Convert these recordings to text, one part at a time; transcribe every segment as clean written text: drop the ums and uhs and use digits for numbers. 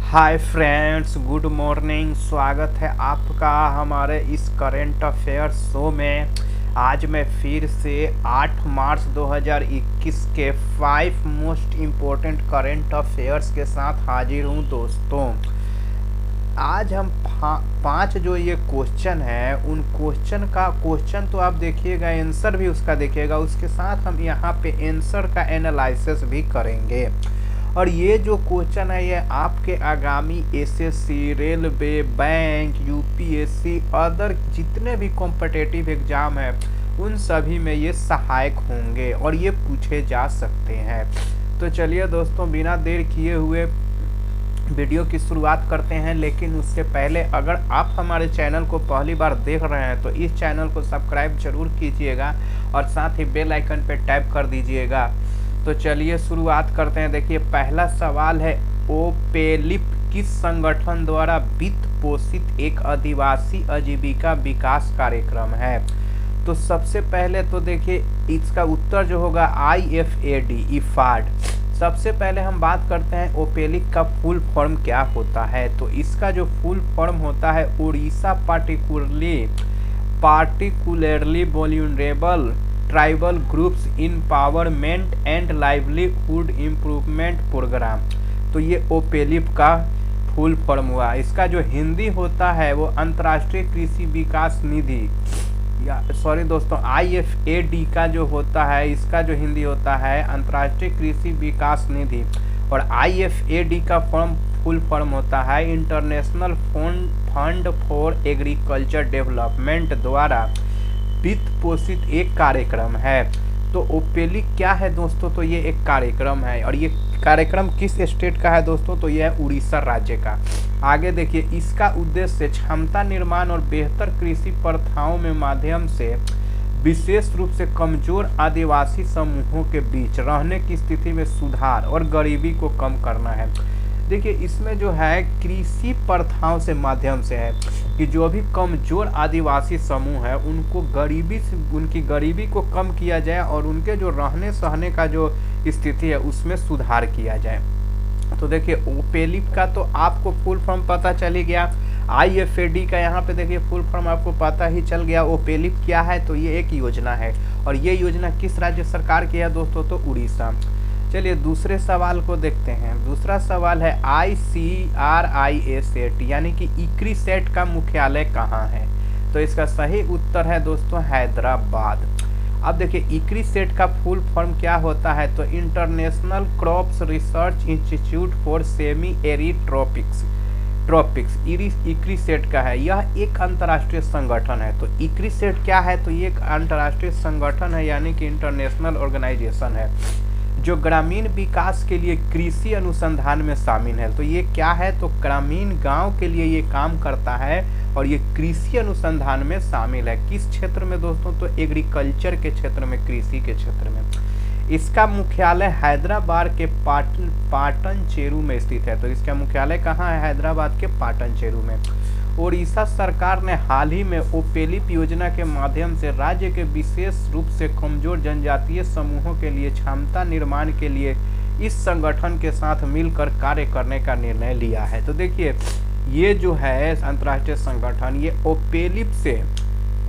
Hi friends, good morning. स्वागत है आपका हमारे इस करेंट अफेयर शो में। आज मैं फिर से 8 मार्च 2021 के 5 मोस्ट इम्पोर्टेंट करेंट अफेयर्स के साथ हाजिर हूँ दोस्तों। आज हम 5 जो ये क्वेश्चन है उन क्वेश्चन तो आप देखिएगा, आंसर भी उसका देखिएगा, उसके साथ हम यहाँ पे आंसर का एनालिसिस भी करेंगे। और ये जो क्वेश्चन है ये आपके आगामी SSC, railway, bank, UPSC, other जितने भी कॉम्पिटिटिव एग्जाम है उन सभी में ये सहायक होंगे और ये पूछे जा सकते हैं। तो चलिए दोस्तों, बिना देर किए हुए वीडियो की शुरुआत करते हैं। लेकिन उससे पहले अगर आप हमारे चैनल को पहली बार देख रहे हैं तो इस चैनल को सब्सक्राइब जरूर कीजिएगा और साथ ही बेल आइकन पर टैप कर दीजिएगा। तो चलिए शुरुआत करते हैं। देखिए, पहला सवाल है, ओपेलिप किस संगठन द्वारा वित्त पोषित एक आदिवासी आजीविका विकास कार्यक्रम है? तो सबसे पहले तो देखिए इसका उत्तर जो होगा IFAD, इफाड। सबसे पहले हम बात करते हैं ओपेलिक का फुल फॉर्म क्या होता है। तो इसका जो फुल फॉर्म होता है Orissa particularly vulnerable tribal groups empowerment and livelihood improvement programme. तो ये ओपेलिप का फुल फॉर्म हुआ। इसका जो हिंदी होता है वो अंतर्राष्ट्रीय कृषि विकास निधि, या सॉरी दोस्तों, IFAD का जो होता है, इसका जो हिंदी होता है अंतर्राष्ट्रीय कृषि विकास निधि। और IFAD का फुल फॉर्म होता है international fund for agriculture development द्वारा वित्त पोषित एक कार्यक्रम है। तो ओपेलिक क्या है दोस्तों? तो ये एक कार्यक्रम है और ये कार्यक्रम किस स्टेट का है दोस्तों? तो ये है उड़ीसा राज्य का। आगे देखिए, इसका उद्देश्य क्षमता निर्माण और बेहतर कृषि प्रथाओं में माध्यम से विशेष रूप से कमजोर आदिवासी समूहों के बीच रहने की स्थिति में सुधार और गरीबी को कम करना है। देखिए, इसमें जो है कृषि प्रथाओं से माध्यम से है कि जो भी कमजोर आदिवासी समूह है उनको उनकी गरीबी को कम किया जाए और उनके जो रहने सहने का जो स्थिति है उसमें सुधार किया जाए। तो देखिए, ओपेलिप का तो आपको फुल फॉर्म पता चल ही गया। IFAD का यहाँ पे देखिए फुल फॉर्म आपको पता ही चल गया। ओपेलिप क्या है? तो ये एक योजना है और ये योजना किस राज्य सरकार की है दोस्तों? तो उड़ीसा। चलिए दूसरे सवाल को देखते हैं। दूसरा सवाल है, ICRISAT यानी कि इक्रीसेट का मुख्यालय कहाँ है? तो इसका सही उत्तर है दोस्तों हैदराबाद। अब देखिए, इक्रीसेट का फुल फॉर्म क्या होता है? तो international crops research institute for semi arid tropics ICRISAT का है। यह एक अंतर्राष्ट्रीय संगठन है। तो इक्रीसेट क्या है? तो ये एक अंतर्राष्ट्रीय संगठन है यानी कि इंटरनेशनल ऑर्गेनाइजेशन है जो ग्रामीण विकास के लिए कृषि अनुसंधान में शामिल है। तो ये क्या है? तो ग्रामीण गांव के लिए ये काम करता है और ये कृषि अनुसंधान में शामिल है। किस क्षेत्र में दोस्तों? तो एग्रीकल्चर के क्षेत्र में, कृषि के क्षेत्र में। इसका मुख्यालय हैदराबाद के पाटन चेरू में स्थित है। तो इसका मुख्यालय कहाँ है? हैदराबाद के पाटन चेरू में। उड़ीसा सरकार ने हाल ही में ओपेलिप योजना के माध्यम से राज्य के विशेष रूप से कमजोर जनजातीय समूहों के लिए क्षमता निर्माण के लिए इस संगठन के साथ मिलकर कार्य करने का निर्णय लिया है। तो देखिए, ये जो है अंतर्राष्ट्रीय संगठन, ये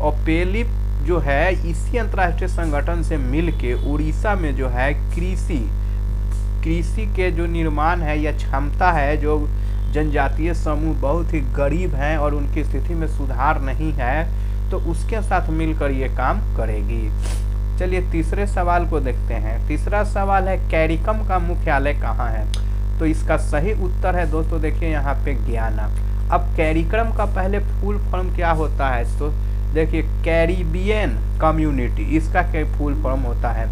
ओपेलिप जो है इसी अंतर्राष्ट्रीय संगठन से मिलके उड़ीसा में जो है कृषि के जो निर्माण है या क्षमता है, जो जनजातीय समूह बहुत ही गरीब हैं और उनकी स्थिति में सुधार नहीं है, तो उसके साथ मिलकर ये काम करेगी। चलिए तीसरे सवाल को देखते हैं। तीसरा सवाल है, कैरिकम का मुख्यालय कहाँ है? तो इसका सही उत्तर है दोस्तों, देखिए यहाँ पे गयाना। अब कैरिकम का पहले फुल फॉर्म क्या होता है? तो देखिए, कैरिबियन कम्युनिटी, इसका क्या फुल फॉर्म होता है,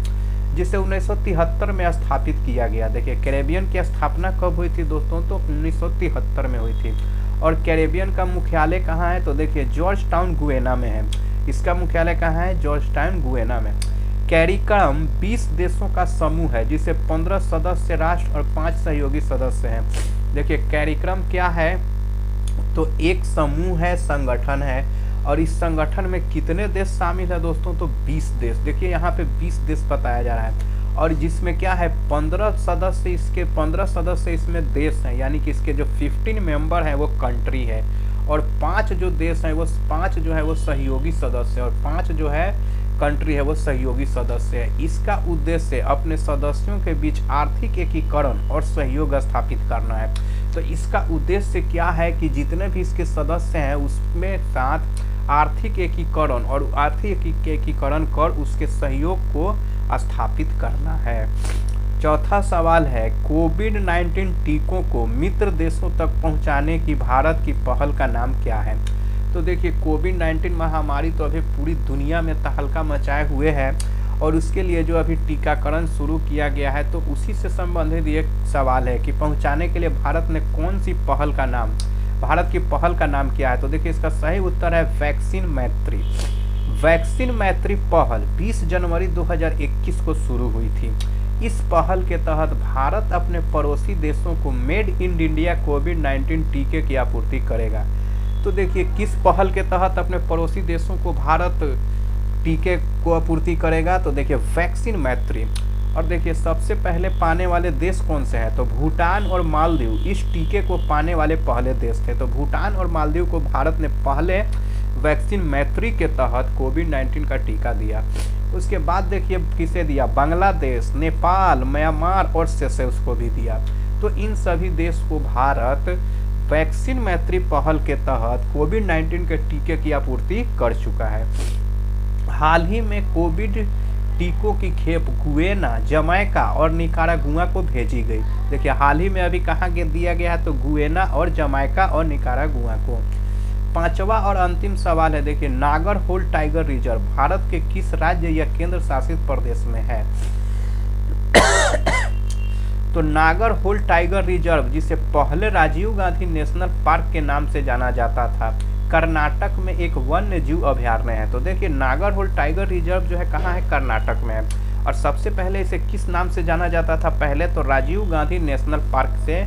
जिसे 1973 में स्थापित किया गया। देखिए, कैरेबियन की स्थापना कब हुई थी दोस्तों? तो 1973 में हुई थी। और कैरेबियन का मुख्यालय कहाँ है? तो देखिए, जॉर्ज टाउन गुयाना में है। इसका मुख्यालय कहाँ है? जॉर्ज टाउन गुयाना में। कैरिकम 20 देशों का समूह है जिसे 15 सदस्य राष्ट्र और 5 सहयोगी सदस्य हैं। देखिए, कैरिकम क्या है? तो एक समूह है, संगठन है। और इस संगठन में कितने देश शामिल है दोस्तों? तो 20 देश। देखिए यहाँ पे 20 देश बताया जा रहा है। और जिसमें क्या है 15 सदस्य, इसके 15 सदस्य इसमें देश हैं, यानी कि इसके जो 15 मेंबर हैं वो कंट्री है, और 5 जो देश हैं वो 5 जो है वो सहयोगी सदस्य है, और 5 जो है कंट्री है वो सहयोगी सदस्य है। इसका उद्देश्य अपने सदस्यों के बीच आर्थिक एकीकरण और सहयोग स्थापित करना है। तो इसका उद्देश्य क्या है कि जितने भी इसके सदस्य हैं उसमें साथ आर्थिक एकीकरण और आर्थिक एकीकरण कर उसके सहयोग को स्थापित करना है। चौथा सवाल है, कोविड-19 टीकों को मित्र देशों तक पहुंचाने की भारत की पहल का नाम क्या है? तो देखिए, कोविड-19 महामारी तो अभी पूरी दुनिया में तहलका मचाए हुए है, और उसके लिए जो अभी टीकाकरण शुरू किया गया है, तो उसी से संबंधित एक सवाल है कि पहुंचाने के लिए भारत ने कौन सी पहल का नाम, भारत की पहल का नाम क्या है? तो देखिए, इसका सही उत्तर है वैक्सीन मैत्री। वैक्सीन मैत्री पहल 20 जनवरी 2021 को शुरू हुई थी। इस पहल के तहत भारत अपने पड़ोसी देशों को मेड इन इंडिया कोविड-19 टीके की आपूर्ति करेगा। तो देखिए, किस पहल के तहत अपने पड़ोसी देशों को भारत टीके को आपूर्ति करेगा? तो देखिए, वैक्सीन मैत्री। और देखिए, सबसे पहले पाने वाले देश कौन से हैं? तो भूटान और मालदीव इस टीके को पाने वाले पहले देश थे। तो भूटान और मालदीव को भारत ने पहले वैक्सीन मैत्री के तहत कोविड-19 का टीका दिया। उसके बाद देखिए किसे दिया? बांग्लादेश, नेपाल, म्यांमार और सेशेल्स को भी दिया। तो इन सभी देश को भारत वैक्सीन मैत्री पहल के तहत कोविड-19 के टीके की आपूर्ति कर चुका है। हाल ही में कोविड टीकों की खेप गुयेना, जमैका और निकारागुआ को भेजी गई। देखिए, हाल ही में अभी कहाँ के दिया गया है? तो गुयेना और जमैका और निकारागुआ को। पांचवा और अंतिम सवाल है, देखिए, नागरहोल टाइगर रिजर्व भारत के किस राज्य या केंद्र शासित प्रदेश में है? तो नागरहोल टाइगर रिजर्व, जिसे पहले राजीव गांधी नेशनल पार्क के नाम से जाना जाता था, कर्नाटक में एक वन्य जीव अभयारण्य है। तो देखिए, नागरहोल टाइगर रिजर्व जो है कहाँ है? कर्नाटक में है। और सबसे पहले इसे किस नाम से जाना जाता था? पहले तो राजीव गांधी नेशनल पार्क से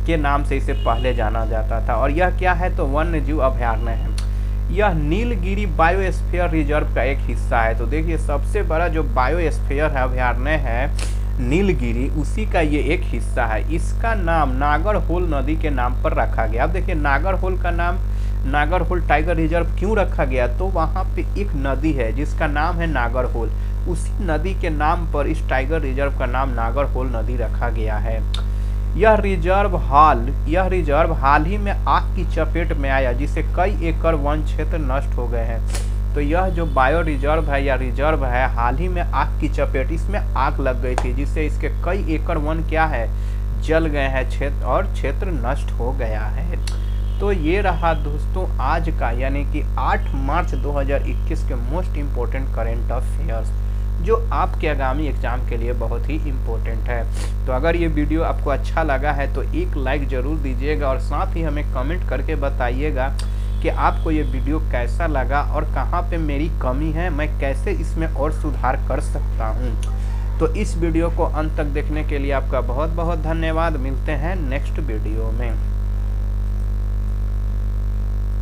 के नाम से इसे पहले जाना जाता था। और यह क्या है? तो वन्य जीव अभयारण्य है। यह नीलगिरी बायोस्फीयर रिजर्व का एक हिस्सा है। तो देखिए, सबसे बड़ा जो बायोस्फीयर है अभयारण्य है नीलगिरी, उसी का ये एक हिस्सा है। इसका नाम नागरहोल नदी के नाम पर रखा गया। अब देखिए, नागरहोल का नाम नागरहोल टाइगर रिजर्व क्यों रखा गया? तो वहाँ पे एक नदी है जिसका नाम है नागरहोल, उसी नदी के नाम पर इस टाइगर रिजर्व का नाम नागरहोल नदी रखा गया है। यह रिजर्व हाल ही में आग की चपेट में आया, जिससे कई एकड़ वन क्षेत्र नष्ट हो गए हैं। तो यह जो बायो रिजर्व है या रिजर्व है, हाल ही में आग की चपेट, इसमें आग लग गई थी, जिससे इसके कई एकड़ वन क्या है? जल गए हैं क्षेत्र, और क्षेत्र नष्ट हो गया है। तो ये रहा दोस्तों आज का, यानी कि 8 मार्च 2021 के मोस्ट इम्पोर्टेंट करेंट अफेयर्स, जो आपके आगामी एग्जाम के लिए बहुत ही इम्पोर्टेंट है। तो अगर ये वीडियो आपको अच्छा लगा है तो एक लाइक ज़रूर दीजिएगा, और साथ ही हमें कमेंट करके बताइएगा कि आपको ये वीडियो कैसा लगा और कहाँ पे मेरी कमी है, मैं कैसे इसमें और सुधार कर सकता हूँ। तो इस वीडियो को अंत तक देखने के लिए आपका बहुत बहुत धन्यवाद। मिलते हैं नेक्स्ट वीडियो में।